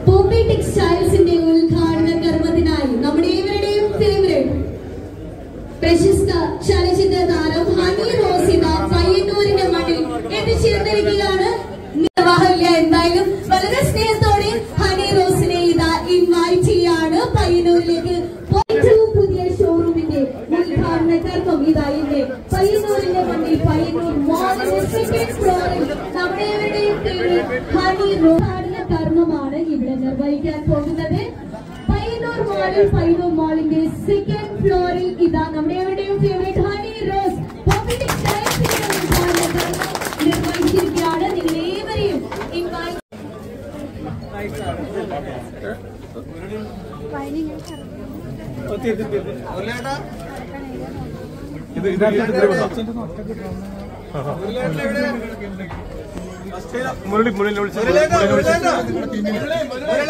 Poppy ടെക്സ്റ്റൈൽസിന്റെ ഉദ്ഘാടന കർമ്മത്തിനായി നമ്മുടെ ഏവരുടെയും ഫേവറേറ്റ് പ്രശസ്ത ചലച്ചിത്ര താരം ഹണി റോസിത പയ്യന്നൂരിന്റെ മണ്ണിൽ എത്തിച്ചേർന്നിരിക്കുകയാണ്. എന്തായാലും വളരെ സ്നേഹത്തോടെ ഹണി റോസിനെ ഇതാ ഇൻവൈറ്റ് ചെയ്യാണ് പയ്യന്നൂരിലേക്ക്. പുതിയ ഷോറൂമിന്റെ ഉദ്ഘാടന കർമ്മം ഇതാ ഇന്ന് പയ്യന്നൂരിന്റെ മണ്ണിൽ പയ്യന്നൂർ മോളിന്റെ സെക്കൻഡ് ഫ്ലോറിൽ നമ്മുടെ ഏവരുടെയും ഫേവറേറ്റ് ഹണി റോസ് കർമ്മമാണ് ഇവിടെ നിർവഹിക്കാൻ പോകുന്നത്. പയ്യന്നൂർ മോളിന്റെ സെക്കൻഡ് ഫ്ലോറിൽ ഇതാ നമ്മുടെ എവിടെയും ഫേവറേറ്റ് ഹണി റോസ് പോപ്പി ടെക്സ്റ്റൈൽസിന്റെ നിർവഹിച്ചിരിക്കുകയാണ്. നിങ്ങൾ ഏവരെയും മുരളി